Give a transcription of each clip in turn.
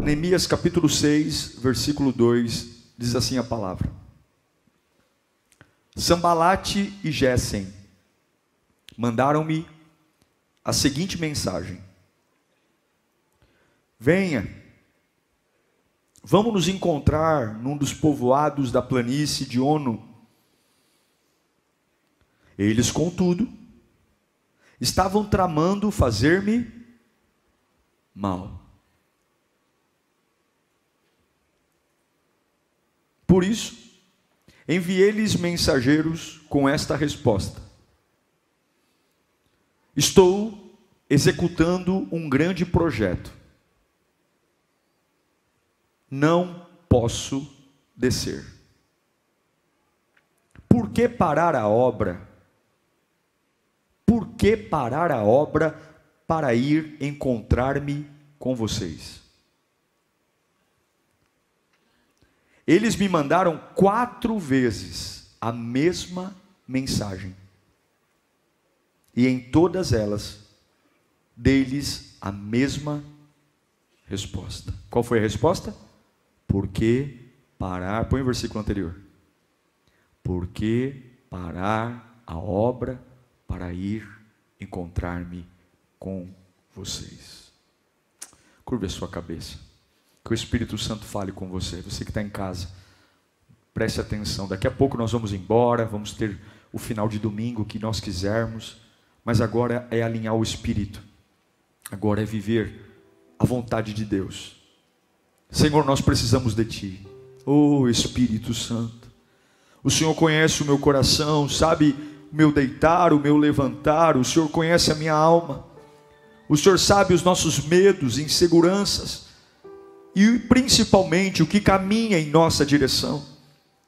Neemias capítulo 6, versículo 2, diz assim a palavra: Sambalate e Gésem mandaram-me a seguinte mensagem: venha, vamos nos encontrar num dos povoados da planície de Ono. Eles, contudo, estavam tramando fazer-me mal. Por isso, enviei-lhes mensageiros com esta resposta: estou executando um grande projeto. Não posso descer. Por que parar a obra? Por que parar a obra para ir encontrar-me com vocês? Eles me mandaram 4 vezes a mesma mensagem. E em todas elas, dei-lhes a mesma resposta. Qual foi a resposta? Por que parar? Põe o versículo anterior. Por que parar a obra para ir encontrar-me com vocês? Curve a sua cabeça. Que o Espírito Santo fale com você. Você que está em casa, preste atenção. Daqui a pouco nós vamos embora, vamos ter o final de domingo que nós quisermos. Mas agora é alinhar o Espírito. Agora é viver a vontade de Deus. Senhor, nós precisamos de Ti. Oh Espírito Santo, o Senhor conhece o meu coração, sabe o meu deitar, o meu levantar. O Senhor conhece a minha alma. O Senhor sabe os nossos medos, inseguranças. E principalmente o que caminha em nossa direção.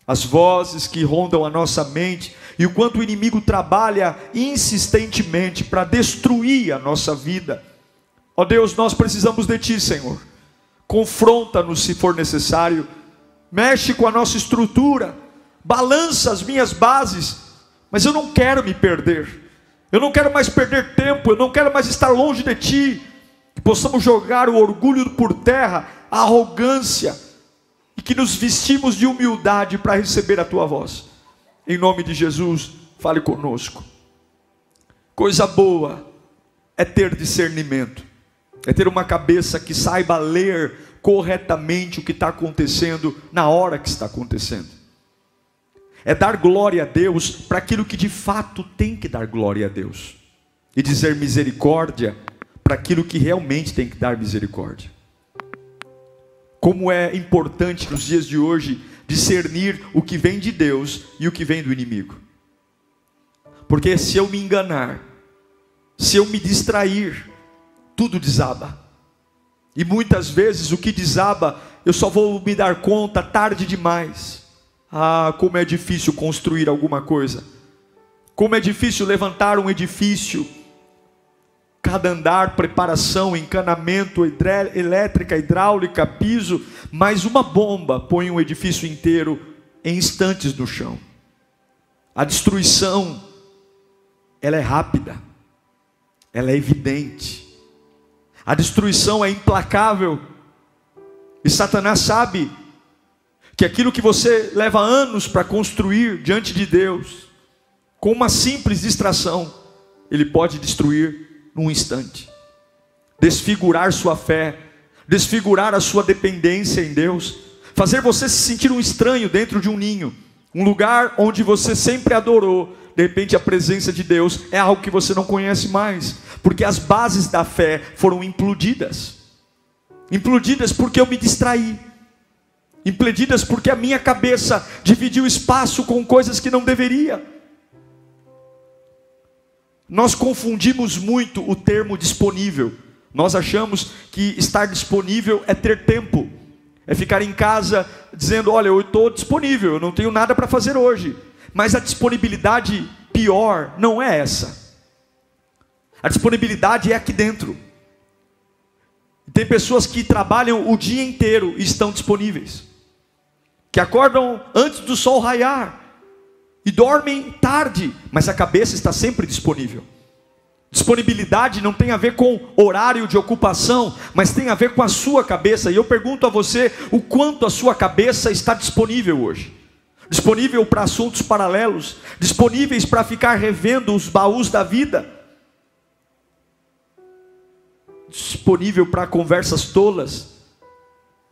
As vozes que rondam a nossa mente. E o quanto o inimigo trabalha insistentemente para destruir a nossa vida. Ó Deus, nós precisamos de Ti, Senhor. Confronta-nos se for necessário. Mexe com a nossa estrutura. Balança as minhas bases. Mas eu não quero me perder. Eu não quero mais perder tempo. Eu não quero mais estar longe de Ti. Que possamos jogar o orgulho por terra, a arrogância, e que nos vestimos de humildade para receber a Tua voz. Em nome de Jesus, fale conosco. Coisa boa é ter discernimento, é ter uma cabeça que saiba ler corretamente o que está acontecendo na hora que está acontecendo. É dar glória a Deus para aquilo que de fato tem que dar glória a Deus, e dizer misericórdia para aquilo que realmente tem que dar misericórdia. Como é importante nos dias de hoje discernir o que vem de Deus e o que vem do inimigo. Porque se eu me enganar, se eu me distrair, tudo desaba. E muitas vezes o que desaba, eu só vou me dar conta tarde demais. Ah, como é difícil construir alguma coisa. Como é difícil levantar um edifício. Cada andar, preparação, encanamento, elétrica, hidráulica, piso, mais uma bomba põe um edifício inteiro em instantes no chão. A destruição, ela é rápida, ela é evidente. A destruição é implacável. E Satanás sabe que aquilo que você leva anos para construir diante de Deus, com uma simples distração, ele pode destruir num instante, desfigurar sua fé, desfigurar a sua dependência em Deus, fazer você se sentir um estranho dentro de um ninho, um lugar onde você sempre adorou. De repente a presença de Deus é algo que você não conhece mais, porque as bases da fé foram implodidas porque eu me distraí, implodidas porque a minha cabeça dividiu espaço com coisas que não deveria. Nós confundimos muito o termo disponível. Nós achamos que estar disponível é ter tempo, é ficar em casa dizendo: olha, eu estou disponível, eu não tenho nada para fazer hoje. Mas a disponibilidade pior não é essa. A disponibilidade é aqui dentro. Tem pessoas que trabalham o dia inteiro e estão disponíveis, que acordam antes do sol raiar e dormem tarde, mas a cabeça está sempre disponível. Disponibilidade não tem a ver com horário de ocupação, mas tem a ver com a sua cabeça. E eu pergunto a você, o quanto a sua cabeça está disponível hoje? Disponível para assuntos paralelos, disponíveis para ficar revendo os baús da vida, disponível para conversas tolas,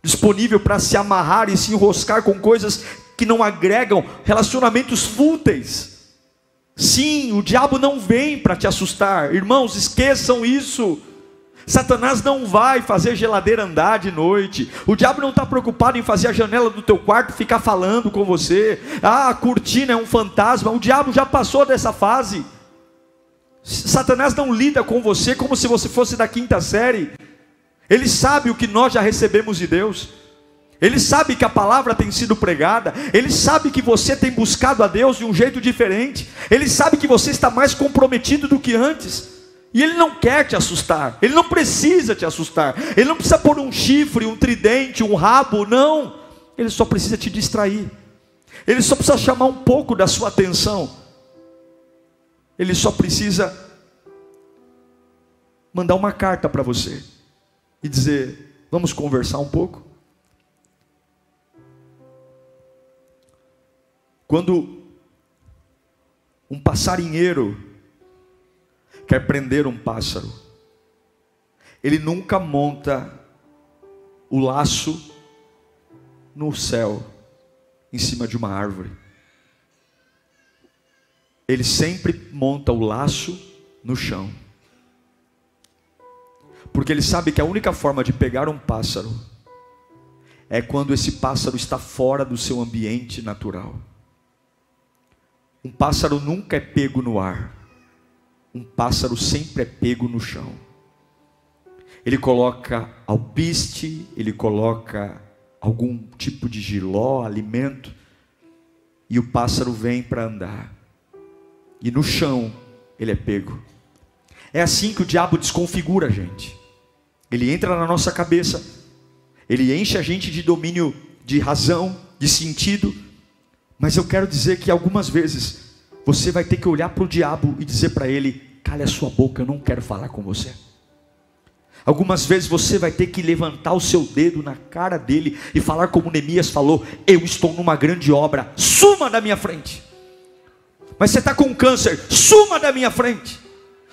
disponível para se amarrar e se enroscar com coisas que não agregam, relacionamentos fúteis. Sim, o diabo não vem para te assustar, irmãos, esqueçam isso. Satanás não vai fazer geladeira andar de noite. O diabo não está preocupado em fazer a janela do teu quarto ficar falando com você. Ah, a cortina é um fantasma. O diabo já passou dessa fase. Satanás não lida com você como se você fosse da quinta série. Ele sabe o que nós já recebemos de Deus. Ele sabe que a palavra tem sido pregada. Ele sabe que você tem buscado a Deus de um jeito diferente. Ele sabe que você está mais comprometido do que antes. E Ele não quer te assustar. Ele não precisa te assustar. Ele não precisa pôr um chifre, um tridente, um rabo, não. Ele só precisa te distrair. Ele só precisa chamar um pouco da sua atenção. Ele só precisa mandar uma carta para você e dizer: vamos conversar um pouco? Quando um passarinheiro quer prender um pássaro, ele nunca monta o laço no céu, em cima de uma árvore. Ele sempre monta o laço no chão, porque ele sabe que a única forma de pegar um pássaro é quando esse pássaro está fora do seu ambiente natural. Um pássaro nunca é pego no ar. Um pássaro sempre é pego no chão. Ele coloca alpiste, ele coloca algum tipo de jiló, alimento, e o pássaro vem para andar. E no chão ele é pego. É assim que o diabo desconfigura a gente. Ele entra na nossa cabeça, ele enche a gente de domínio, de razão, de sentido. Mas eu quero dizer que algumas vezes você vai ter que olhar para o diabo e dizer para ele: cale a sua boca, eu não quero falar com você. Algumas vezes você vai ter que levantar o seu dedo na cara dele e falar como Neemias falou: eu estou numa grande obra, suma da minha frente. Mas você está com câncer, suma da minha frente.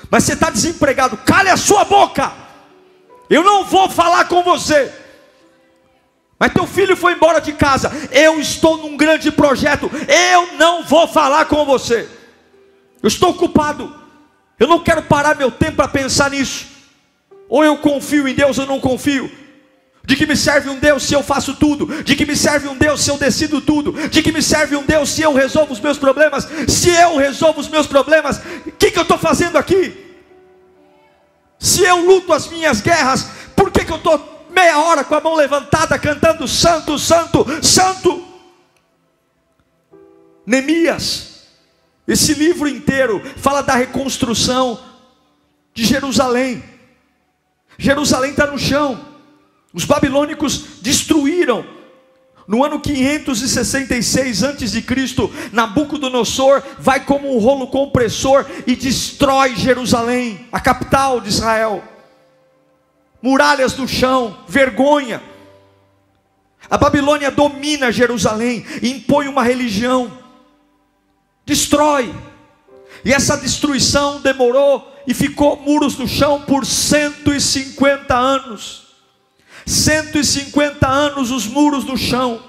Mas você está desempregado, cale a sua boca, eu não vou falar com você. Mas teu filho foi embora de casa, eu estou num grande projeto, eu não vou falar com você. Eu estou ocupado, eu não quero parar meu tempo para pensar nisso. Ou eu confio em Deus ou não confio. De que me serve um Deus se eu faço tudo? De que me serve um Deus se eu decido tudo? De que me serve um Deus se eu resolvo os meus problemas? Se eu resolvo os meus problemas, o que eu estou fazendo aqui? Se eu luto as minhas guerras, por que eu estou meia hora com a mão levantada cantando santo, santo, santo? Neemias, esse livro inteiro fala da reconstrução de Jerusalém. Jerusalém está no chão. Os babilônicos destruíram. No ano 566 a.C., Nabucodonosor vai como um rolo compressor e destrói Jerusalém, a capital de Israel. Muralhas no chão, vergonha. A Babilônia domina Jerusalém, impõe uma religião, destrói. E essa destruição demorou e ficou muros no chão por 150 anos. 150 anos os muros no chão.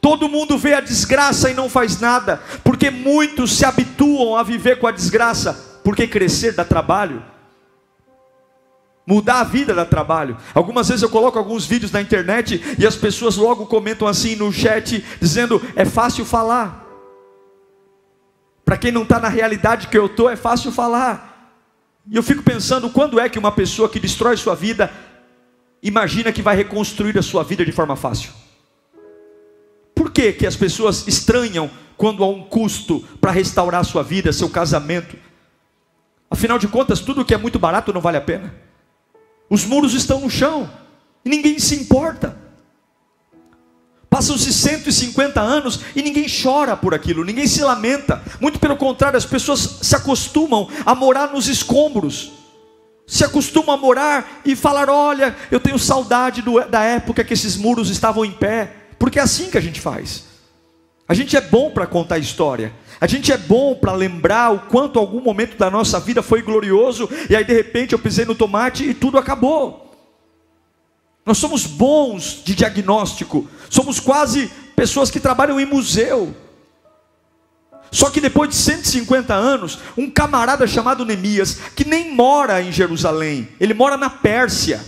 Todo mundo vê a desgraça e não faz nada, porque muitos se habituam a viver com a desgraça, porque crescer dá trabalho. Mudar a vida dá trabalho. Algumas vezes eu coloco alguns vídeos na internet e as pessoas logo comentam assim no chat, dizendo: é fácil falar. Para quem não está na realidade que eu estou, é fácil falar. E eu fico pensando, quando é que uma pessoa que destrói sua vida imagina que vai reconstruir a sua vida de forma fácil? Por que que as pessoas estranham quando há um custo para restaurar a sua vida, seu casamento? Afinal de contas, tudo que é muito barato não vale a pena. Os muros estão no chão e ninguém se importa. Passam-se 150 anos e ninguém chora por aquilo, ninguém se lamenta. Muito pelo contrário, as pessoas se acostumam a morar nos escombros. Se acostumam a morar e falar: olha, eu tenho saudade da época que esses muros estavam em pé. Porque é assim que a gente faz. A gente é bom para contar história. A gente é bom para lembrar o quanto algum momento da nossa vida foi glorioso, e aí de repente eu pisei no tomate e tudo acabou. Nós somos bons de diagnóstico. Somos quase pessoas que trabalham em museu. Só que depois de 150 anos, um camarada chamado Neemias, que nem mora em Jerusalém, ele mora na Pérsia.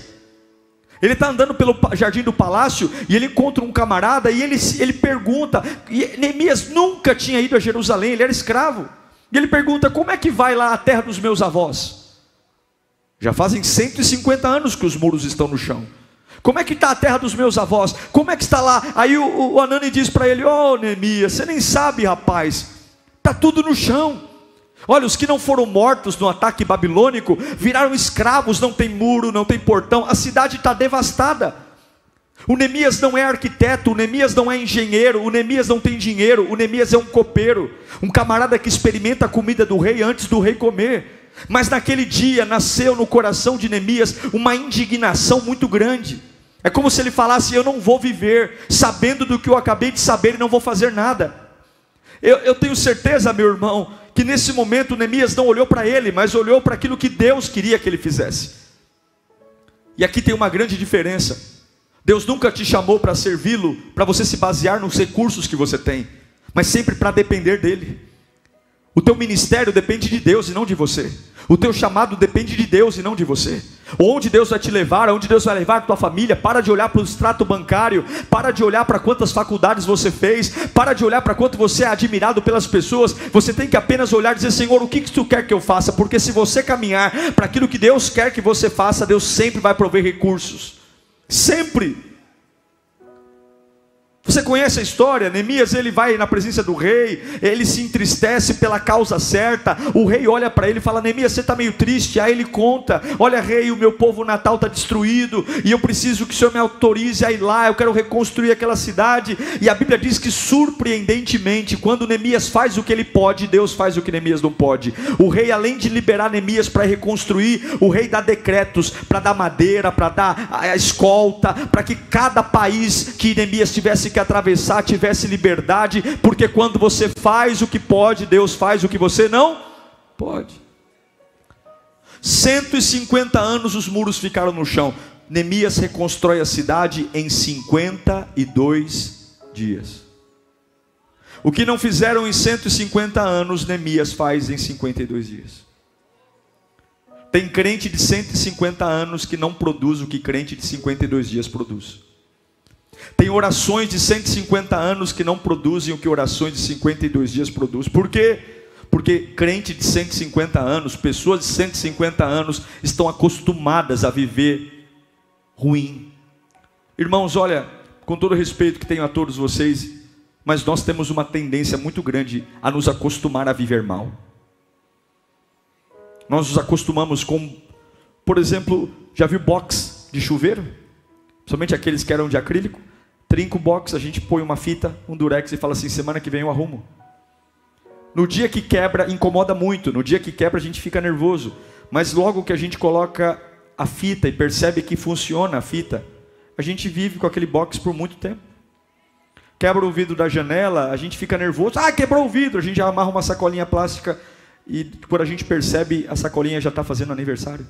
Ele está andando pelo jardim do palácio e ele encontra um camarada e ele pergunta. E Neemias nunca tinha ido a Jerusalém, ele era escravo. E ele pergunta: como é que vai lá a terra dos meus avós? Já fazem 150 anos que os muros estão no chão. Como é que está a terra dos meus avós? Como é que está lá? Aí o Hanani diz para ele: ô Neemias, você nem sabe, rapaz, está tudo no chão. Olha, os que não foram mortos no ataque babilônico viraram escravos, não tem muro, não tem portão, a cidade está devastada. O Neemias não é arquiteto, o Neemias não é engenheiro, o Neemias não tem dinheiro, o Neemias é um copeiro, um camarada que experimenta a comida do rei antes do rei comer. Mas naquele dia nasceu no coração de Neemias uma indignação muito grande. É como se ele falasse: eu não vou viver sabendo do que eu acabei de saber e não vou fazer nada. Eu tenho certeza, meu irmão, que nesse momento Neemias não olhou para ele, mas olhou para aquilo que Deus queria que ele fizesse. E aqui tem uma grande diferença. Deus nunca te chamou para servi-lo, para você se basear nos recursos que você tem, mas sempre para depender dele. O teu ministério depende de Deus e não de você. O teu chamado depende de Deus e não de você. Onde Deus vai te levar, aonde Deus vai levar a tua família. Para de olhar para o extrato bancário, para de olhar para quantas faculdades você fez, para de olhar para quanto você é admirado pelas pessoas. Você tem que apenas olhar e dizer: Senhor, o que tu quer que eu faça? Porque se você caminhar para aquilo que Deus quer que você faça, Deus sempre vai prover recursos. Sempre. Você conhece a história? Neemias, ele vai na presença do rei, ele se entristece pela causa certa. O rei olha para ele e fala: Neemias, você está meio triste? Aí ele conta: olha, rei, o meu povo natal está destruído, e eu preciso que o senhor me autorize a ir lá, eu quero reconstruir aquela cidade. E a Bíblia diz que, surpreendentemente, quando Neemias faz o que ele pode, Deus faz o que Neemias não pode. O rei, além de liberar Neemias para reconstruir, o rei dá decretos para dar madeira, para dar a escolta, para que cada país que Neemias tivesse que atravessar tivesse liberdade, porque quando você faz o que pode, Deus faz o que você não pode. 150 anos os muros ficaram no chão. Neemias reconstrói a cidade em 52 dias. O que não fizeram em 150 anos, Neemias faz em 52 dias. Tem crente de 150 anos que não produz o que crente de 52 dias produz. Tem orações de 150 anos que não produzem o que orações de 52 dias produzem. Por quê? Porque crente de 150 anos, pessoas de 150 anos estão acostumadas a viver ruim. Irmãos, olha, com todo o respeito que tenho a todos vocês, mas nós temos uma tendência muito grande a nos acostumar a viver mal. Nós nos acostumamos com, por exemplo, já viu box de chuveiro? Somente aqueles que eram de acrílico. Trinca o box, a gente põe uma fita, um durex e fala assim: semana que vem eu arrumo. No dia que quebra, incomoda muito. No dia que quebra a gente fica nervoso. Mas logo que a gente coloca a fita e percebe que funciona a fita, a gente vive com aquele box por muito tempo. Quebra o vidro da janela, a gente fica nervoso. Ah, quebrou o vidro. A gente já amarra uma sacolinha plástica e quando a gente percebe, a sacolinha já está fazendo aniversário.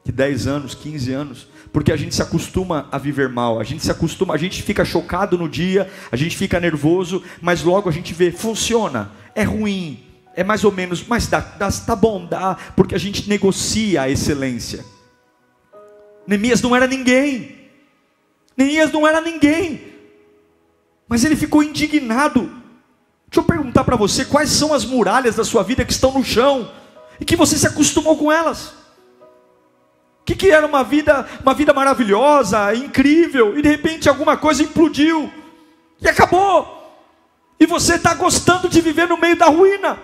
De 10 anos, 15 anos, porque a gente se acostuma a viver mal, a gente fica chocado no dia, a gente fica nervoso, mas logo a gente vê, funciona, é ruim, é mais ou menos, mas dá, tá bom, dá, porque a gente negocia a excelência. Neemias não era ninguém, mas ele ficou indignado. Deixa eu perguntar para você, quais são as muralhas da sua vida que estão no chão, e que você se acostumou com elas? Que era uma vida maravilhosa, incrível, e de repente alguma coisa implodiu, e acabou, e você está gostando de viver no meio da ruína.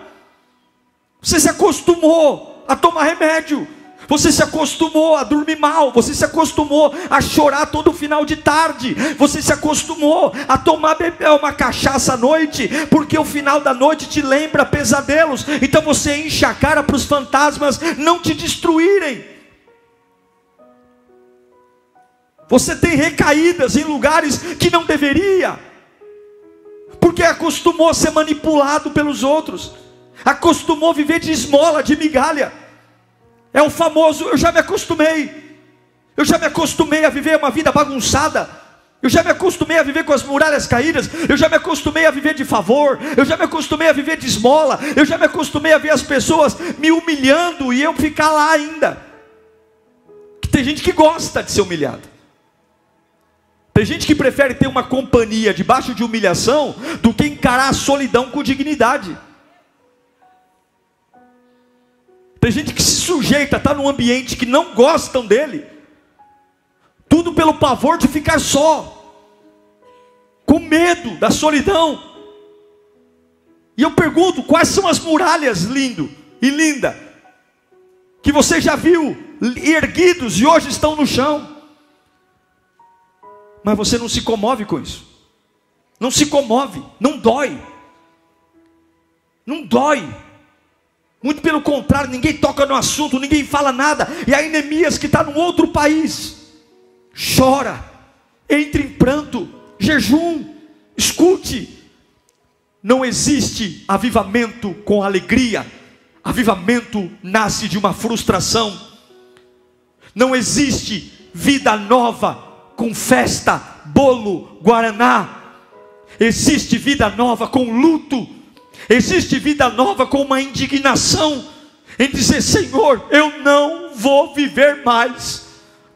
Você se acostumou a tomar remédio, Você se acostumou a dormir mal, você se acostumou a chorar todo final de tarde, você se acostumou a tomar uma cachaça à noite, porque o final da noite te lembra pesadelos, então você enche a cara para os fantasmas não te destruírem. Você tem recaídas em lugares que não deveria, porque acostumou a ser manipulado pelos outros, acostumou a viver de esmola, de migalha. É o famoso, eu já me acostumei a viver uma vida bagunçada, eu já me acostumei a viver com as muralhas caídas, eu já me acostumei a viver de favor, eu já me acostumei a viver de esmola, eu já me acostumei a ver as pessoas me humilhando e eu ficar lá ainda. Tem gente que gosta de ser humilhado, tem gente que prefere ter uma companhia debaixo de humilhação do que encarar a solidão com dignidade. Tem gente que se sujeita a estar num ambiente que não gostam dele, tudo pelo pavor de ficar só, com medo da solidão. E eu pergunto, quais são as muralhas, lindo e linda, que você já viu erguidos e hoje estão no chão, mas você não se comove com isso, não se comove, não dói, não dói. Muito pelo contrário, ninguém toca no assunto, ninguém fala nada. E aí Neemias, que está num outro país, chora, entra em pranto, jejum. Escute, não existe avivamento com alegria, avivamento nasce de uma frustração. Não existe vida nova com festa, bolo, guaraná. Existe vida nova com luto. Existe vida nova com uma indignação em dizer: Senhor, eu não vou viver mais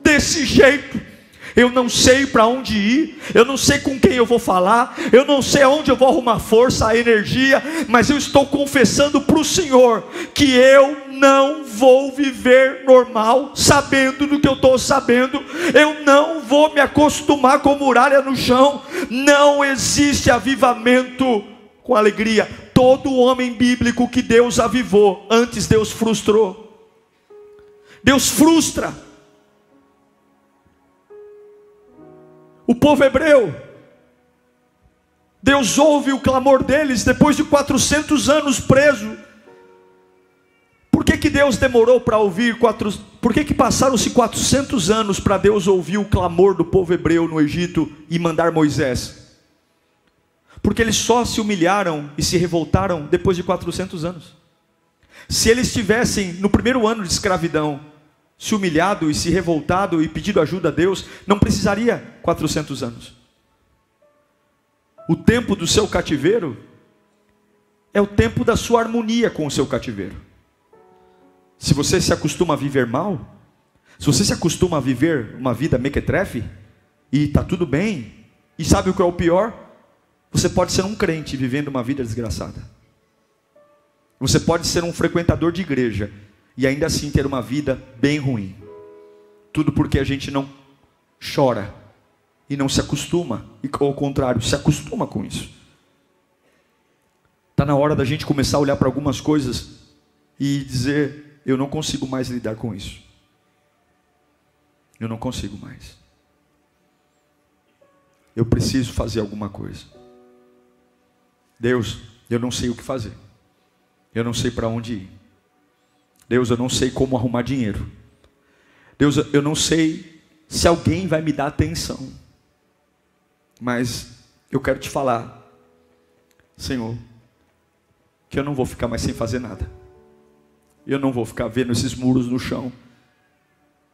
desse jeito. Eu não sei para onde ir, eu não sei com quem eu vou falar, eu não sei aonde eu vou arrumar força, a energia, mas eu estou confessando para o Senhor que eu não vou viver normal, sabendo do que eu estou sabendo. Eu não vou me acostumar com muralha no chão. Não existe avivamento com alegria. Todo homem bíblico que Deus avivou, antes Deus frustrou. Deus frustra. O povo hebreu, Deus ouve o clamor deles depois de 400 anos preso. Por que Deus demorou para ouvir? Por que passaram-se 400 anos para Deus ouvir o clamor do povo hebreu no Egito e mandar Moisés? Porque eles só se humilharam e se revoltaram depois de 400 anos. Se eles tivessem no primeiro ano de escravidão se humilhado e se revoltado e pedido ajuda a Deus, não precisaria 400 anos. O tempo do seu cativeiro é o tempo da sua harmonia com o seu cativeiro. Se você se acostuma a viver mal, se você se acostuma a viver uma vida mequetrefe e está tudo bem, e sabe o que é o pior? Você pode ser um crente vivendo uma vida desgraçada. Você pode ser um frequentador de igreja e ainda assim ter uma vida bem ruim. Tudo porque a gente não chora e não se acostuma, e ao contrário, se acostuma com isso. Está na hora da gente começar a olhar para algumas coisas e dizer: eu não consigo mais lidar com isso. Eu não consigo mais. Eu preciso fazer alguma coisa. Deus, eu não sei o que fazer. Eu não sei para onde ir. Deus, eu não sei como arrumar dinheiro. Deus, eu não sei se alguém vai me dar atenção. Mas eu quero te falar, Senhor, que eu não vou ficar mais sem fazer nada. Eu não vou ficar vendo esses muros no chão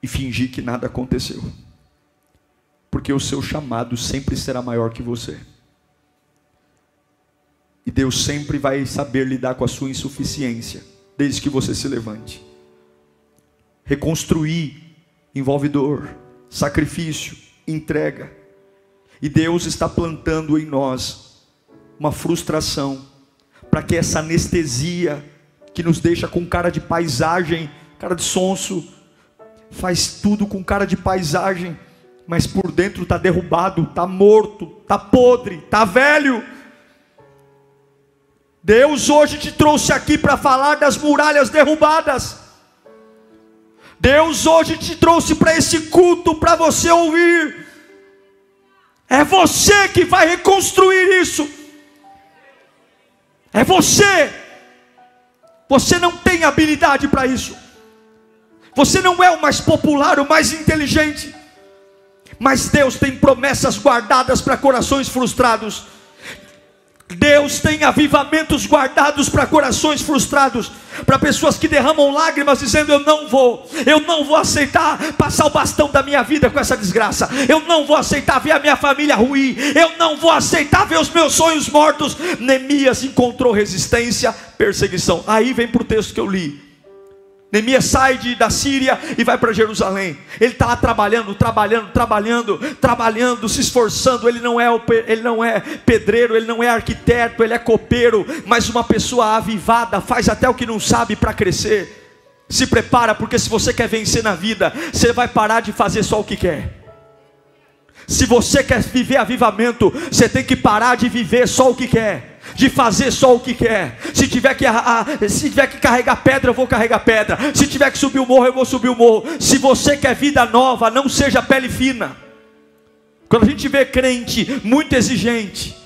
e fingir que nada aconteceu. Porque o seu chamado sempre será maior que você. E Deus sempre vai saber lidar com a sua insuficiência, desde que você se levante. Reconstruir envolve dor, sacrifício, entrega. E Deus está plantando em nós uma frustração, para que essa anestesia, que nos deixa com cara de paisagem, cara de sonso, faz tudo com cara de paisagem, mas por dentro está derrubado, está morto, está podre, está velho. Deus hoje te trouxe aqui para falar das muralhas derrubadas. Deus hoje te trouxe para esse culto para você ouvir. É você que vai reconstruir isso. É você. Você não tem habilidade para isso. Você não é o mais popular, o mais inteligente. Mas Deus tem promessas guardadas para corações frustrados. Deus tem avivamentos guardados para corações frustrados, para pessoas que derramam lágrimas dizendo: eu não vou aceitar passar o bastão da minha vida com essa desgraça, eu não vou aceitar ver a minha família ruir, eu não vou aceitar ver os meus sonhos mortos. Neemias encontrou resistência, perseguição. Aí vem para o texto que eu li. Neemias sai da Síria e vai para Jerusalém. Ele está lá trabalhando, se esforçando. Ele não é pedreiro, ele não é arquiteto, ele é copeiro. Mas uma pessoa avivada faz até o que não sabe para crescer. Se prepara, porque se você quer vencer na vida, você vai parar de fazer só o que quer. Se você quer viver avivamento, você tem que parar de viver só o que quer, de fazer só o que quer. Se tiver que carregar pedra, eu vou carregar pedra. Se tiver que subir o morro, eu vou subir o morro. Se você quer vida nova, não seja pele fina. Quando a gente vê crente muito exigente,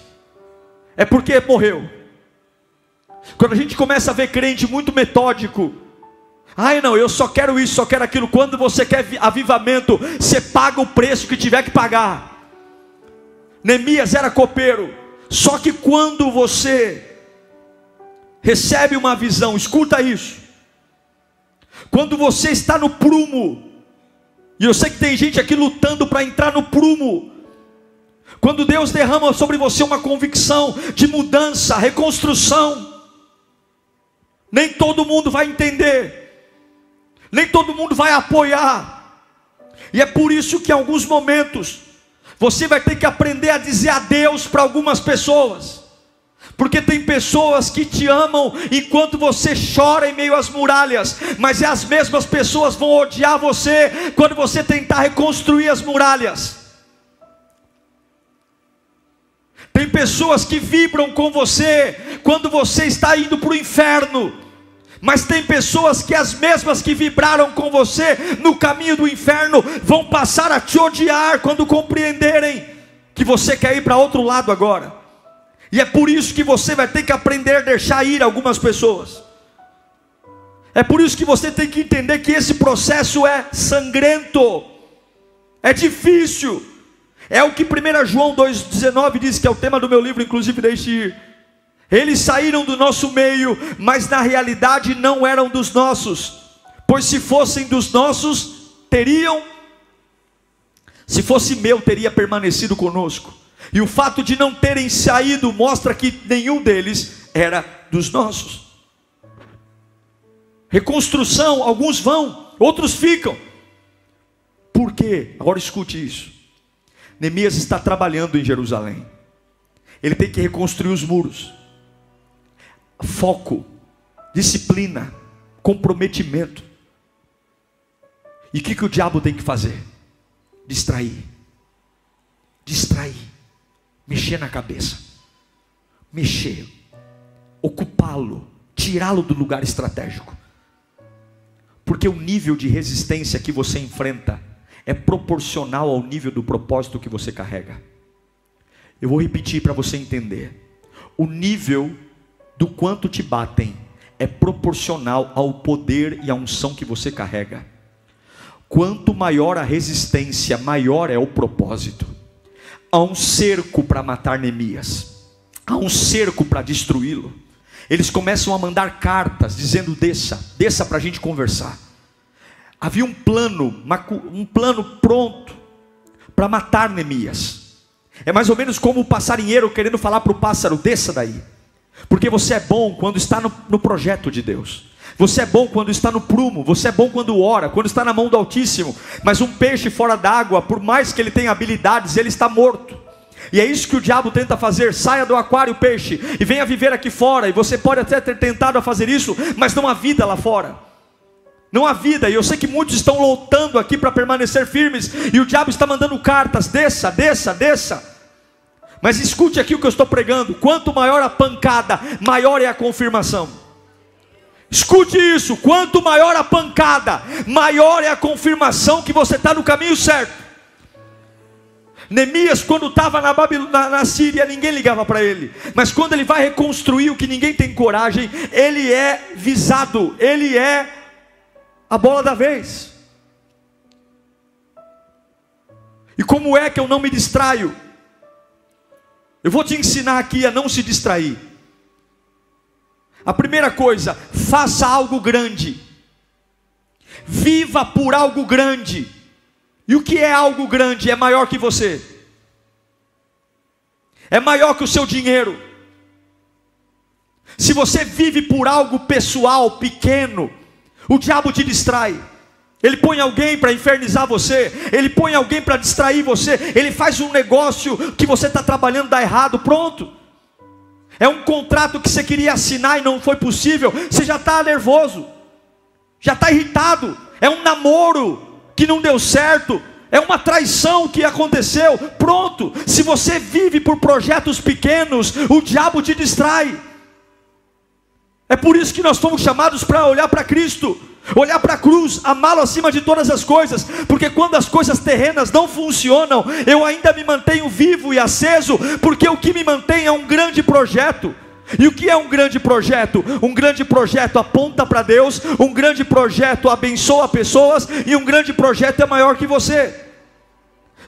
é porque morreu. Quando a gente começa a ver crente muito metódico, ai não, eu só quero isso, só quero aquilo. Quando você quer avivamento, você paga o preço que tiver que pagar. Neemias era copeiro. Só que quando você recebe uma visão, escuta isso, quando você está no prumo, e eu sei que tem gente aqui lutando para entrar no prumo, quando Deus derrama sobre você uma convicção de mudança, reconstrução, nem todo mundo vai entender, nem todo mundo vai apoiar, e é por isso que em alguns momentos você vai ter que aprender a dizer adeus para algumas pessoas, porque tem pessoas que te amam enquanto você chora em meio às muralhas, mas as mesmas pessoas vão odiar você quando você tentar reconstruir as muralhas. Tem pessoas que vibram com você quando você está indo para o inferno, mas tem pessoas que as mesmas que vibraram com você no caminho do inferno vão passar a te odiar quando compreenderem que você quer ir para outro lado agora. E é por isso que você vai ter que aprender a deixar ir algumas pessoas. É por isso que você tem que entender que esse processo é sangrento, é difícil. É o que 1 João 2,19 diz, que é o tema do meu livro, inclusive deixe ir. Eles saíram do nosso meio, mas na realidade não eram dos nossos, pois se fossem dos nossos, se fosse meu, teria permanecido conosco. E o fato de não terem saído mostra que nenhum deles era dos nossos. Reconstrução, alguns vão, outros ficam. Por quê? Agora escute isso. Neemias está trabalhando em Jerusalém, ele tem que reconstruir os muros. Foco, disciplina, comprometimento. E o que o diabo tem que fazer? Distrair, mexer na cabeça, ocupá-lo, tirá-lo do lugar estratégico. Porque o nível de resistência que você enfrenta é proporcional ao nível do propósito que você carrega. Eu vou repetir para você entender. O nível do quanto te batem é proporcional ao poder e à unção que você carrega. Quanto maior a resistência, maior é o propósito. Há um cerco para matar Neemias, há um cerco para destruí-lo. Eles começam a mandar cartas dizendo: desça para a gente conversar. Havia um plano pronto para matar Neemias. É mais ou menos como o passarinheiro querendo falar para o pássaro: desça daí. Porque você é bom quando está no projeto de Deus. Você é bom quando está no prumo. Você é bom quando ora, quando está na mão do Altíssimo. Mas um peixe fora d'água, por mais que ele tenha habilidades, ele está morto. E é isso que o diabo tenta fazer: saia do aquário, peixe, e venha viver aqui fora. E você pode até ter tentado a fazer isso, mas não há vida lá fora. Não há vida. E eu sei que muitos estão lutando aqui para permanecer firmes, e o diabo está mandando cartas: desça, desça, desça. Mas escute aqui o que eu estou pregando: quanto maior a pancada, maior é a confirmação. Escute isso: quanto maior a pancada, maior é a confirmação que você está no caminho certo. Neemias, quando estava na Síria, ninguém ligava para ele, mas quando ele vai reconstruir o que ninguém tem coragem, ele é visado, ele é a bola da vez. E como é que eu não me distraio? Eu vou te ensinar aqui a não se distrair. A primeira coisa: faça algo grande, viva por algo grande. E o que é algo grande? É maior que você, é maior que o seu dinheiro. Se você vive por algo pessoal, pequeno, o diabo te distrai. Ele põe alguém para infernizar você, ele põe alguém para distrair você, ele faz um negócio que você está trabalhando, dá errado, pronto. É um contrato que você queria assinar e não foi possível, você já está nervoso, já está irritado. É um namoro que não deu certo, é uma traição que aconteceu, pronto. Se você vive por projetos pequenos, o diabo te distrai. É por isso que nós fomos chamados para olhar para Cristo, olhar para a cruz, amá-lo acima de todas as coisas, porque quando as coisas terrenas não funcionam, eu ainda me mantenho vivo e aceso, porque o que me mantém é um grande projeto. E o que é um grande projeto? Um grande projeto aponta para Deus, um grande projeto abençoa pessoas, e um grande projeto é maior que você.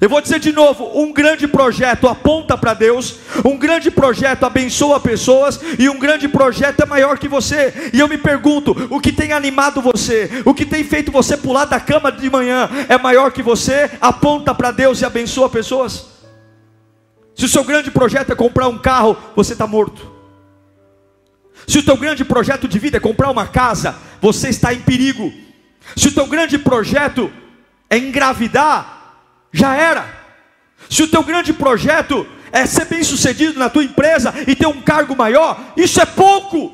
Eu vou dizer de novo: um grande projeto aponta para Deus, um grande projeto abençoa pessoas, e um grande projeto é maior que você. E eu me pergunto: o que tem animado você, o que tem feito você pular da cama de manhã, é maior que você, aponta para Deus e abençoa pessoas? Se o seu grande projeto é comprar um carro, você está morto. Se o teu grande projeto de vida é comprar uma casa, você está em perigo. Se o teu grande projeto é engravidar, já era. Se o teu grande projeto é ser bem sucedido na tua empresa e ter um cargo maior, isso é pouco,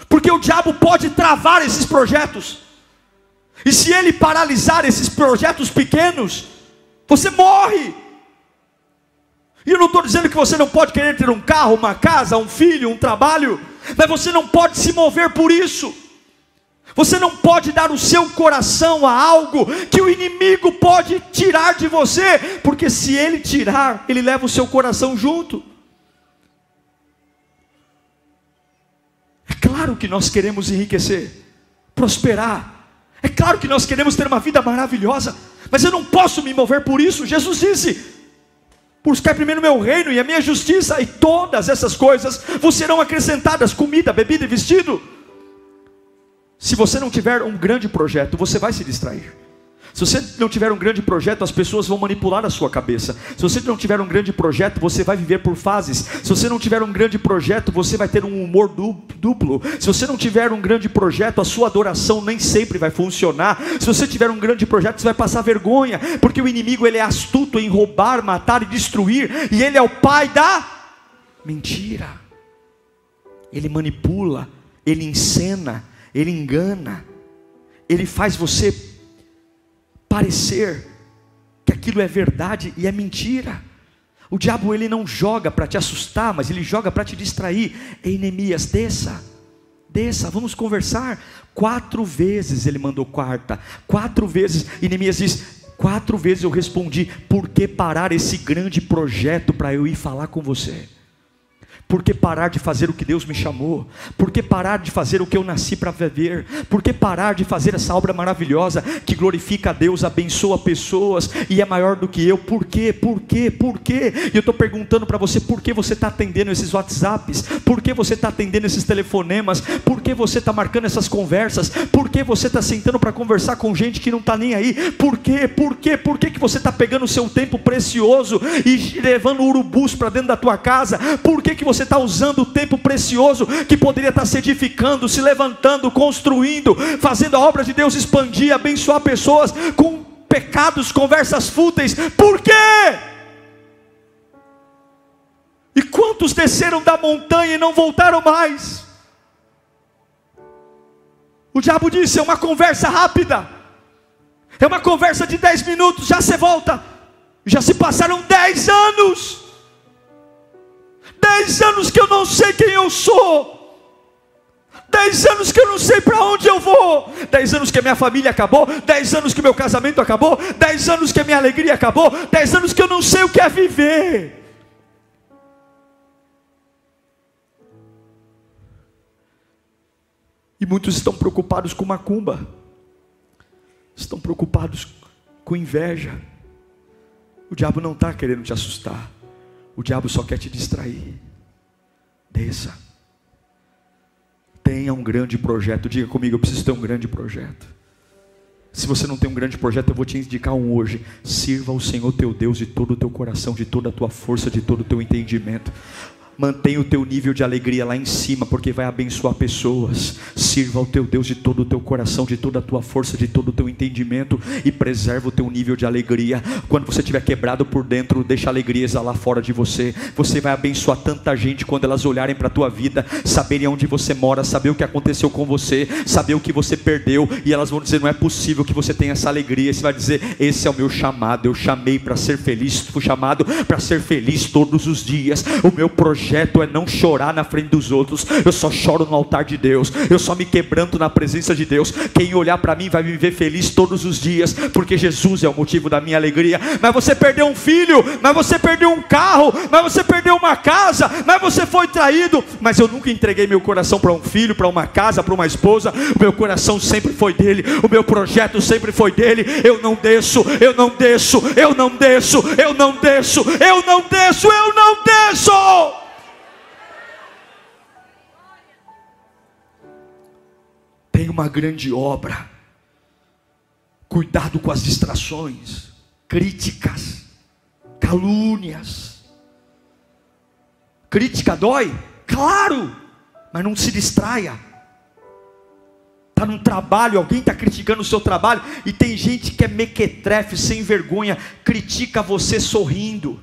porque o diabo pode travar esses projetos, e se ele paralisar esses projetos pequenos, você morre. E eu não estou dizendo que você não pode querer ter um carro, uma casa, um filho, um trabalho, mas você não pode se mover por isso. Você não pode dar o seu coração a algo que o inimigo pode tirar de você, porque se ele tirar, ele leva o seu coração junto. É claro que nós queremos enriquecer, prosperar, é claro que nós queremos ter uma vida maravilhosa, mas eu não posso me mover por isso. Jesus disse: buscar primeiro o meu reino e a minha justiça, e todas essas coisas vos serão acrescentadas: comida, bebida e vestido. Se você não tiver um grande projeto, você vai se distrair. Se você não tiver um grande projeto, as pessoas vão manipular a sua cabeça. Se você não tiver um grande projeto, você vai viver por fases. Se você não tiver um grande projeto, você vai ter um humor duplo. Se você não tiver um grande projeto, a sua adoração nem sempre vai funcionar. Se você tiver um grande projeto, você vai passar vergonha, porque o inimigo, ele é astuto em roubar, matar e destruir, e ele é o pai da mentira. Ele manipula, ele encena, ele engana, ele faz você parecer que aquilo é verdade e é mentira. O diabo, ele não joga para te assustar, mas ele joga para te distrair. Ei, Neemias, desça, vamos conversar. 4 vezes ele mandou carta, 4 vezes, e Neemias diz: 4 vezes eu respondi: por que parar esse grande projeto para eu ir falar com você? Por que parar de fazer o que Deus me chamou? Por que parar de fazer o que eu nasci para viver? Por que parar de fazer essa obra maravilhosa que glorifica a Deus, abençoa pessoas e é maior do que eu? Por quê? Por quê? Por quê? E eu estou perguntando para você: por que você está atendendo esses WhatsApps? Por que você está atendendo esses telefonemas? Por que você está marcando essas conversas? Por que você está sentando para conversar com gente que não está nem aí? Por quê? Por quê? Por que você está pegando o seu tempo precioso e levando urubus para dentro da tua casa? Por que você está usando o tempo precioso que poderia estar se edificando, se levantando, construindo, fazendo a obra de Deus expandir, abençoar pessoas, com pecados, conversas fúteis? Por quê? E quantos desceram da montanha e não voltaram mais? O diabo disse: é uma conversa rápida, é uma conversa de 10 minutos, já você volta. Já se passaram 10 anos. 10 anos que eu não sei quem eu sou. 10 anos que eu não sei para onde eu vou, 10 anos que a minha família acabou, 10 anos que o meu casamento acabou, 10 anos que a minha alegria acabou, 10 anos que eu não sei o que é viver. E muitos estão preocupados com macumba, estão preocupados com inveja. O diabo não está querendo te assustar, o diabo só quer te distrair. Desça. Tenha um grande projeto. Diga comigo, eu preciso ter um grande projeto. Se você não tem um grande projeto, eu vou te indicar um hoje. Sirva ao Senhor teu Deus de todo o teu coração, de toda a tua força, de todo o teu entendimento. Mantenha o teu nível de alegria lá em cima, porque vai abençoar pessoas. Sirva ao teu Deus de todo o teu coração, de toda a tua força, de todo o teu entendimento, e preserva o teu nível de alegria. Quando você estiver quebrado por dentro, deixa a alegria exalar fora de você. Você vai abençoar tanta gente quando elas olharem para a tua vida, saberem onde você mora, saber o que aconteceu com você, saber o que você perdeu, e elas vão dizer: não é possível que você tenha essa alegria. E você vai dizer: esse é o meu chamado, eu chamei para ser feliz, fui chamado para ser feliz todos os dias. O meu projeto é não chorar na frente dos outros, eu só choro no altar de Deus, eu só me quebranto na presença de Deus. Quem olhar para mim vai me ver feliz todos os dias, porque Jesus é o motivo da minha alegria. Mas você perdeu um filho, mas você perdeu um carro, mas você perdeu uma casa, mas você foi traído. Mas eu nunca entreguei meu coração para um filho, para uma casa, para uma esposa. O meu coração sempre foi dele, o meu projeto sempre foi dele. Eu não desço, eu não desço, eu não desço, eu não desço, eu não desço, eu não desço. Tem uma grande obra. Cuidado com as distrações, críticas, calúnias. Crítica dói? Claro, mas não se distraia. Está num trabalho, alguém está criticando o seu trabalho, e tem gente que é mequetrefe, sem vergonha, critica você sorrindo.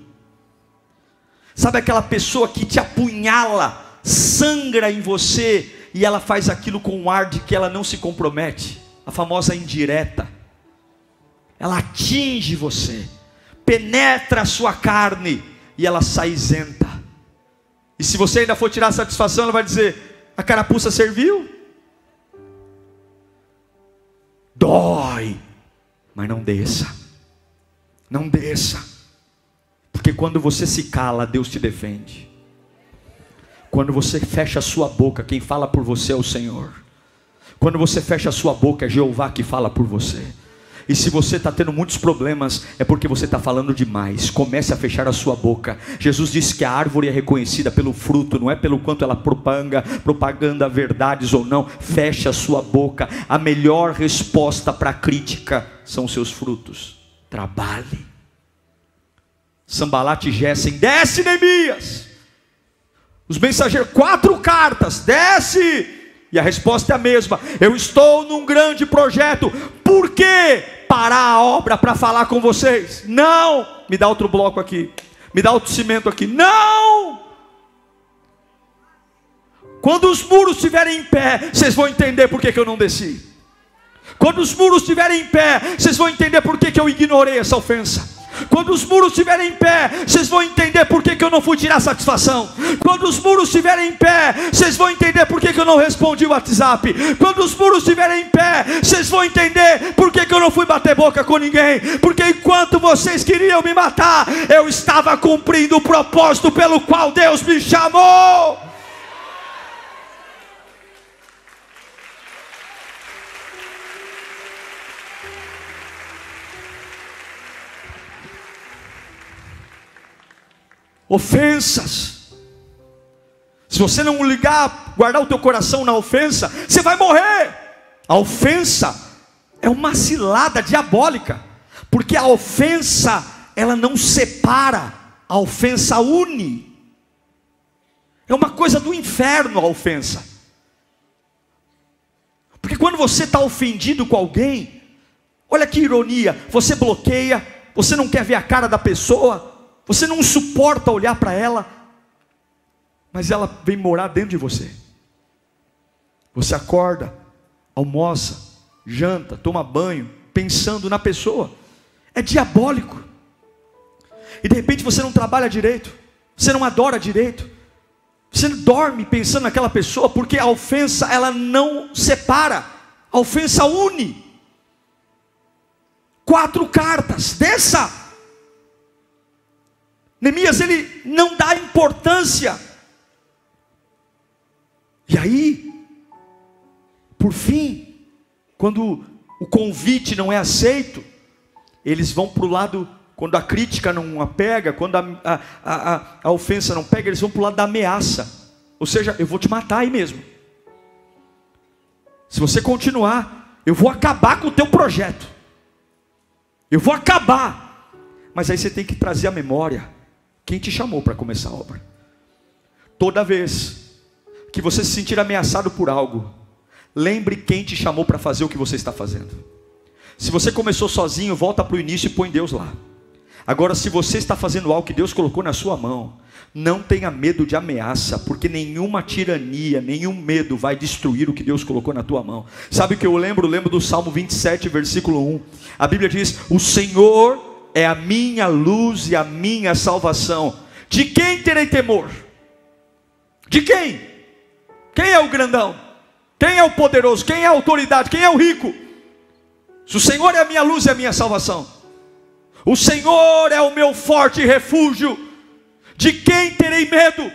Sabe aquela pessoa que te apunhala, sangra em você, e ela faz aquilo com um ar de que ela não se compromete? A famosa indireta. Ela atinge você, penetra a sua carne, e ela sai isenta. E se você ainda for tirar satisfação, ela vai dizer: a carapuça serviu? Dói, mas não desça. Não desça. Porque quando você se cala, Deus te defende. Quando você fecha a sua boca, quem fala por você é o Senhor. Quando você fecha a sua boca, é Jeová que fala por você. E se você está tendo muitos problemas, é porque você está falando demais. Comece a fechar a sua boca. Jesus disse que a árvore é reconhecida pelo fruto, não é pelo quanto ela propaganda verdades ou não. Feche a sua boca. A melhor resposta para a crítica são os seus frutos. Trabalhe. Sambalat e Gessem: desce, Neemias. Os mensageiros, 4 cartas, desce. E a resposta é a mesma: eu estou num grande projeto. Por que parar a obra para falar com vocês? Não. Me dá outro bloco aqui, me dá outro cimento aqui. Não. Quando os muros estiverem em pé, vocês vão entender por que eu não desci. Quando os muros estiverem em pé, vocês vão entender por que eu ignorei essa ofensa. Quando os muros estiverem em pé, vocês vão entender por que eu não fui tirar satisfação. Quando os muros estiverem em pé, vocês vão entender por que eu não respondi o WhatsApp. Quando os muros estiverem em pé, vocês vão entender por que eu não fui bater boca com ninguém. Porque enquanto vocês queriam me matar, eu estava cumprindo o propósito pelo qual Deus me chamou. Ofensas. Se você não guardar o teu coração na ofensa, você vai morrer. A ofensa é uma cilada diabólica, porque a ofensa, ela não separa, a ofensa une. É uma coisa do inferno a ofensa. Porque quando você está ofendido com alguém, olha que ironia, você bloqueia, você não quer ver a cara da pessoa, você não suporta olhar para ela, mas ela vem morar dentro de você. Você acorda, almoça, janta, toma banho, pensando na pessoa. É diabólico. E de repente você não trabalha direito, você não adora direito, Você dorme pensando naquela pessoa, porque a ofensa, ela não separa, a ofensa une. 4 cartas dessa. Neemias, ele não dá importância. E aí, por fim, quando o convite não é aceito, eles vão para o lado, quando a crítica não pega, quando a ofensa não pega, eles vão para o lado da ameaça. Ou seja, eu vou te matar aí mesmo. Se você continuar, eu vou acabar com o teu projeto. Eu vou acabar. Mas aí você tem que trazer à memória quem te chamou para começar a obra. Toda vez que você se sentir ameaçado por algo, lembre quem te chamou para fazer o que você está fazendo. Se você começou sozinho, volta para o início e põe Deus lá. Agora, se você está fazendo algo que Deus colocou na sua mão, não tenha medo de ameaça, porque nenhuma tirania, nenhum medo vai destruir o que Deus colocou na tua mão. Sabe o que eu lembro? Eu lembro do Salmo 27, versículo 1. A Bíblia diz: o Senhor é a minha luz e a minha salvação. De quem terei temor? De quem? Quem é o grandão? Quem é o poderoso? Quem é a autoridade? Quem é o rico? Se o Senhor é a minha luz e a minha salvação, o Senhor é o meu forte refúgio, de quem terei medo?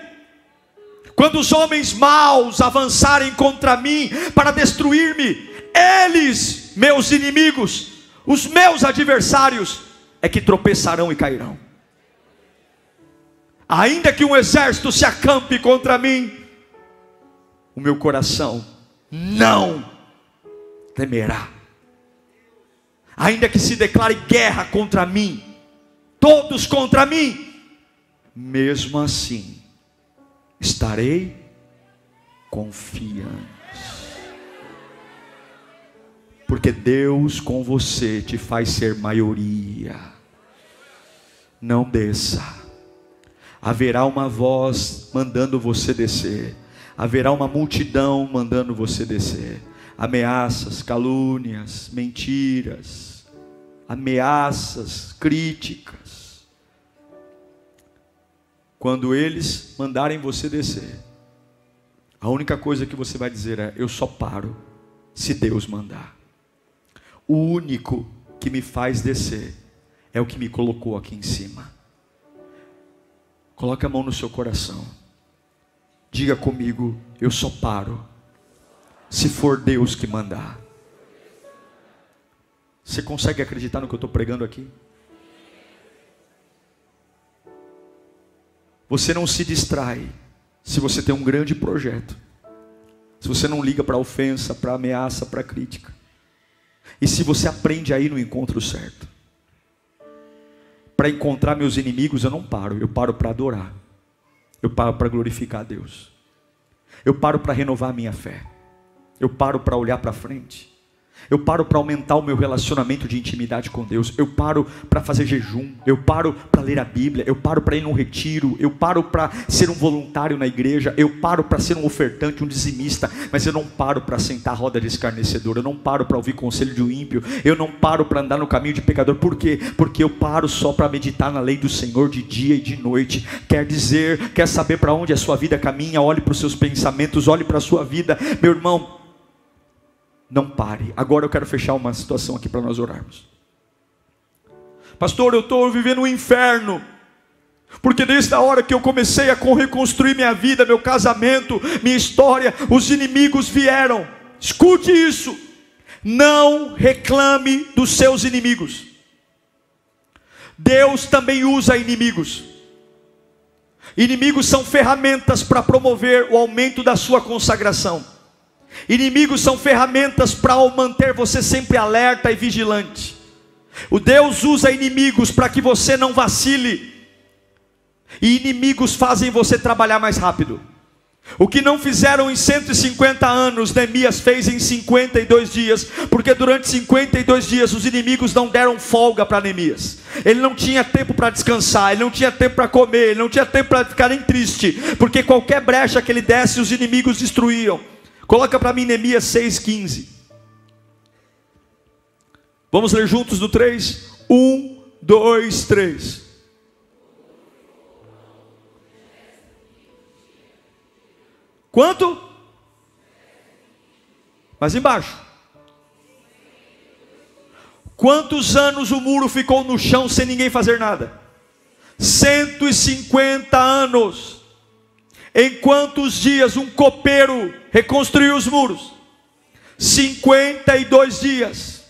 Quando os homens maus avançarem contra mim para destruir-me, eles, meus inimigos, os meus adversários, é que tropeçarão e cairão. Ainda que um exército se acampe contra mim, o meu coração não temerá. Ainda que se declare guerra contra mim, todos contra mim, mesmo assim estarei confiante, porque Deus com você te faz ser maioria. Não desça. Haverá uma voz mandando você descer, haverá uma multidão mandando você descer. Ameaças, calúnias, mentiras, ameaças, críticas. Quando eles mandarem você descer, a única coisa que você vai dizer é: eu só paro se Deus mandar. O único que me faz descer é o que me colocou aqui em cima. Coloque a mão no seu coração. Diga comigo: eu só paro se for Deus que mandar. Você consegue acreditar no que eu estou pregando aqui? Você não se distrai se você tem um grande projeto, se você não liga para a ofensa, para a ameaça, para a crítica, e se você aprende a ir no encontro certo. Para encontrar meus inimigos eu não paro, eu paro para adorar, eu paro para glorificar a Deus, eu paro para renovar a minha fé, eu paro para olhar para frente, eu paro para aumentar o meu relacionamento de intimidade com Deus, eu paro para fazer jejum, eu paro para ler a Bíblia, eu paro para ir num retiro, eu paro para ser um voluntário na igreja, eu paro para ser um ofertante, um dizimista, mas eu não paro para sentar à roda de escarnecedor, eu não paro para ouvir conselho de um ímpio, eu não paro para andar no caminho de pecador. Por quê? Porque eu paro só para meditar na lei do Senhor de dia e de noite. Quer dizer, quer saber para onde a sua vida caminha? Olhe para os seus pensamentos, olhe para a sua vida, meu irmão. Não pare. Agora eu quero fechar uma situação aqui para nós orarmos. Pastor, eu estou vivendo um inferno, porque desde a hora que eu comecei a reconstruir minha vida, meu casamento, minha história, os inimigos vieram. Escute isso: não reclame dos seus inimigos. Deus também usa inimigos. Inimigos são ferramentas para promover o aumento da sua consagração. Inimigos são ferramentas para manter você sempre alerta e vigilante. O Deus usa inimigos para que você não vacile. E inimigos fazem você trabalhar mais rápido. O que não fizeram em 150 anos, Neemias fez em 52 dias. Porque durante 52 dias os inimigos não deram folga para Neemias. Ele não tinha tempo para descansar, ele não tinha tempo para comer, ele não tinha tempo para ficarem triste, porque qualquer brecha que ele desse, os inimigos destruíam. Coloca para mim Neemias 6,15. Vamos ler juntos do 3? 1, 2, 3. Quanto? Mas embaixo. Quantos anos o muro ficou no chão sem ninguém fazer nada? 150 anos. Em quantos dias um copeiro reconstruiu os muros? 52 dias.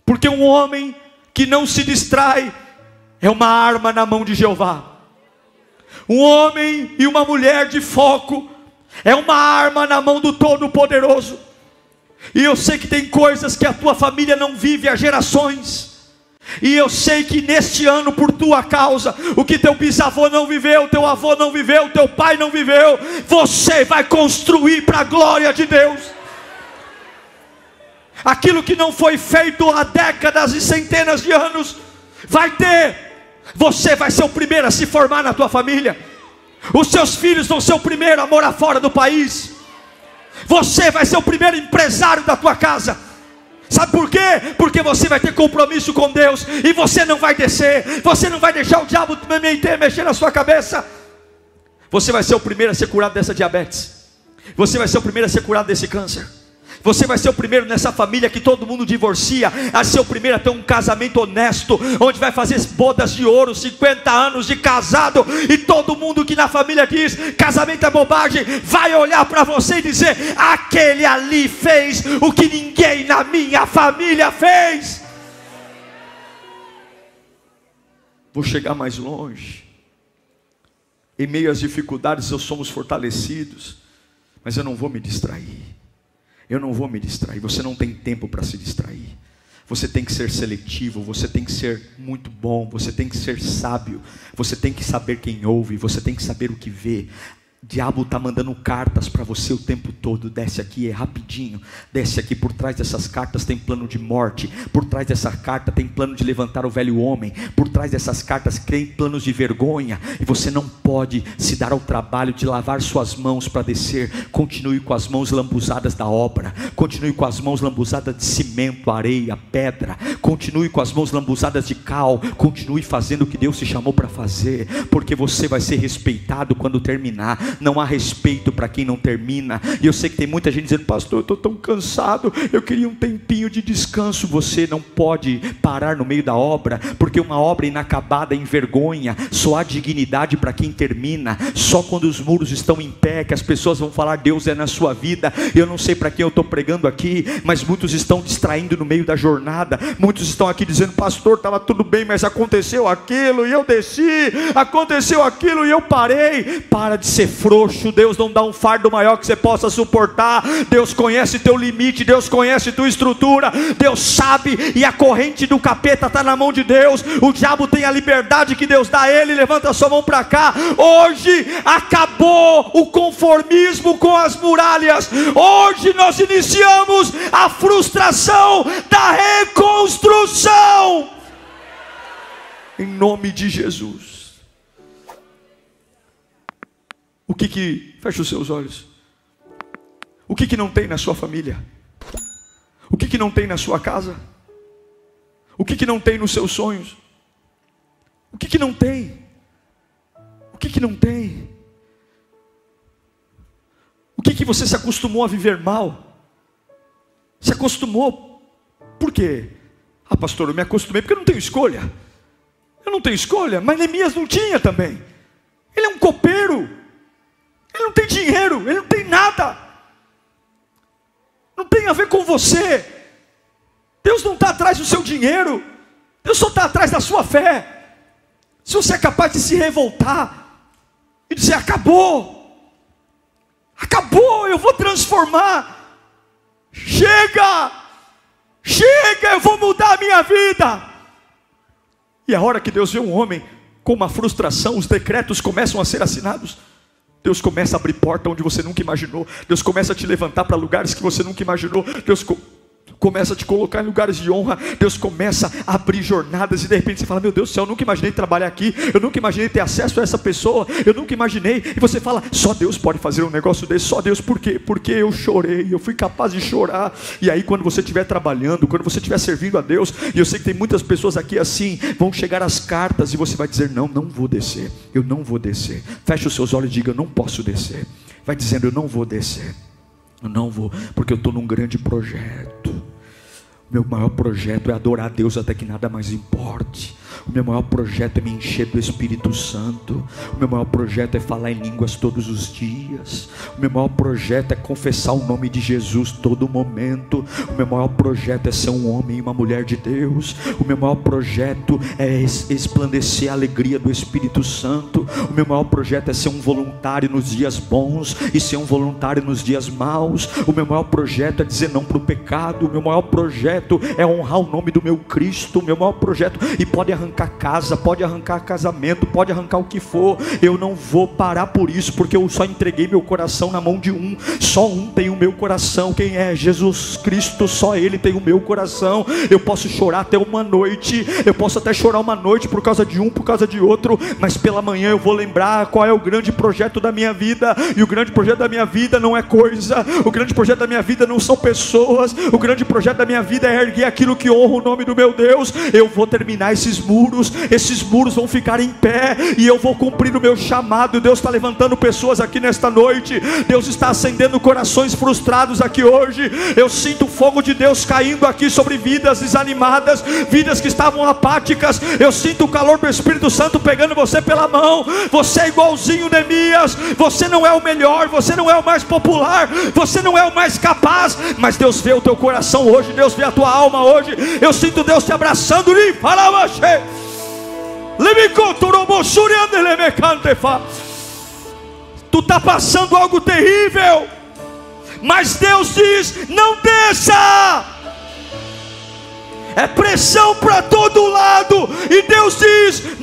Porque um homem que não se distrai é uma arma na mão de Jeová. Um homem e uma mulher de foco é uma arma na mão do Todo-Poderoso. E eu sei que tem coisas que a tua família não vive há gerações. E eu sei que neste ano, por tua causa, o que teu bisavô não viveu, teu avô não viveu, teu pai não viveu, você vai construir para a glória de Deus. Aquilo que não foi feito há décadas e centenas de anos, vai ter. Você vai ser o primeiro a se formar na tua família. Os seus filhos vão ser o primeiro a morar fora do país. Você vai ser o primeiro empresário da tua casa. Sabe por quê? Porque você vai ter compromisso com Deus. E você não vai descer. Você não vai deixar o diabo mexer na sua cabeça. Você vai ser o primeiro a ser curado dessa diabetes. Você vai ser o primeiro a ser curado desse câncer. Você vai ser o primeiro nessa família que todo mundo divorcia, a ser o primeiro a ter um casamento honesto, onde vai fazer bodas de ouro, 50 anos de casado, e todo mundo que na família diz, casamento é bobagem, vai olhar para você e dizer, aquele ali fez o que ninguém na minha família fez. Vou chegar mais longe. Em meio às dificuldades nós somos fortalecidos, mas eu não vou me distrair. Eu não vou me distrair. Você não tem tempo para se distrair. Você tem que ser seletivo. Você tem que ser muito bom. Você tem que ser sábio. Você tem que saber quem ouve. Você tem que saber o que vê. O diabo está mandando cartas para você o tempo todo. Desce aqui, é rapidinho. Desce aqui, por trás dessas cartas tem plano de morte. Por trás dessa carta tem plano de levantar o velho homem. Por trás dessas cartas tem planos de vergonha. E você não pode se dar ao trabalho de lavar suas mãos para descer. Continue com as mãos lambuzadas da obra. Continue com as mãos lambuzadas de cimento, areia, pedra. Continue com as mãos lambuzadas de cal. Continue fazendo o que Deus te chamou para fazer. Porque você vai ser respeitado quando terminar. Não há respeito para quem não termina. E eu sei que tem muita gente dizendo, pastor, eu estou tão cansado, eu queria um tempinho de descanso. Você não pode parar no meio da obra, porque uma obra inacabada envergonha. Só há dignidade para quem termina. Só quando os muros estão em pé que as pessoas vão falar, Deus é na sua vida. Eu não sei para quem eu estou pregando aqui, mas muitos estão distraindo no meio da jornada. Muitos estão aqui dizendo, pastor, estava tudo bem, mas aconteceu aquilo e eu desci, aconteceu aquilo e eu parei. Para de ser frouxo. Deus não dá um fardo maior que você possa suportar. Deus conhece teu limite, Deus conhece tua estrutura, Deus sabe, e a corrente do capeta está na mão de Deus. O diabo tem a liberdade que Deus dá a ele. Levanta a sua mão para cá. Hoje acabou o conformismo com as muralhas. Hoje nós iniciamos a frustração da reconstrução, em nome de Jesus. Fecha os seus olhos. O que não tem na sua família? O que não tem na sua casa? O que não tem nos seus sonhos? O que não tem? O que não tem? O que você se acostumou a viver mal? Se acostumou. Por quê? Ah, pastor, eu me acostumei porque eu não tenho escolha. Eu não tenho escolha, mas Neemias não tinha também. Ele é um copeiro. Ele não tem dinheiro, ele não tem nada. Não tem a ver com você. Deus não está atrás do seu dinheiro. Deus só está atrás da sua fé. Se você é capaz de se revoltar e dizer, acabou, eu vou transformar. Chega, eu vou mudar a minha vida. E a hora que Deus vê um homem com uma frustração, os decretos começam a ser assinados. Deus começa a abrir porta onde você nunca imaginou. Deus começa a te levantar para lugares que você nunca imaginou. Deus começa a te colocar em lugares de honra. Deus começa a abrir jornadas. E de repente você fala, meu Deus do céu, eu nunca imaginei trabalhar aqui. Eu nunca imaginei ter acesso a essa pessoa. Eu nunca imaginei. E você fala, só Deus pode fazer um negócio desse. Só Deus, por quê? Porque eu chorei, eu fui capaz de chorar. E aí quando você estiver trabalhando, quando você estiver servindo a Deus, e eu sei que tem muitas pessoas aqui assim, vão chegar as cartas e você vai dizer, não vou descer. Eu não vou descer. Feche os seus olhos e diga, eu não posso descer. vai dizendo: eu não vou descer, eu não vou, porque eu estou num grande projeto. O meu maior projeto é adorar a Deus até que nada mais importe. O meu maior projeto é me encher do Espírito Santo. O meu maior projeto é falar em línguas todos os dias. O meu maior projeto é confessar o nome de Jesus todo momento. O meu maior projeto é ser um homem e uma mulher de Deus. O meu maior projeto é esplandecer a alegria do Espírito Santo. O meu maior projeto é ser um voluntário nos dias bons e ser um voluntário nos dias maus. O meu maior projeto é dizer não para o pecado. O meu maior projeto é honrar o nome do meu Cristo. O meu maior projeto, e pode arrancar casa, pode arrancar casamento, pode arrancar o que for, eu não vou parar por isso, porque eu só entreguei meu coração na mão de um. Só um tem o meu coração. Quem é? Jesus Cristo. Só Ele tem o meu coração. Eu posso chorar até uma noite, eu posso até chorar uma noite por causa de um, por causa de outro, mas pela manhã eu vou lembrar qual é o grande projeto da minha vida. E o grande projeto da minha vida não é coisa, o grande projeto da minha vida não são pessoas, o grande projeto da minha vida é erguer aquilo que honra o nome do meu Deus. Eu vou terminar esses muros vão ficar em pé, e eu vou cumprir o meu chamado. Deus está levantando pessoas aqui nesta noite. Deus está acendendo corações frustrados aqui hoje. Eu sinto o fogo de Deus caindo aqui sobre vidas desanimadas, vidas que estavam apáticas. Eu sinto o calor do Espírito Santo pegando você pela mão. Você é igualzinho Neemias. Você não é o melhor, você não é o mais popular, você não é o mais capaz, mas Deus vê o teu coração hoje, Deus vê a tua alma hoje. Eu sinto Deus te abraçando. Tu está passando algo terrível, mas Deus diz: não desça. É pressão para todo lado, e Deus diz: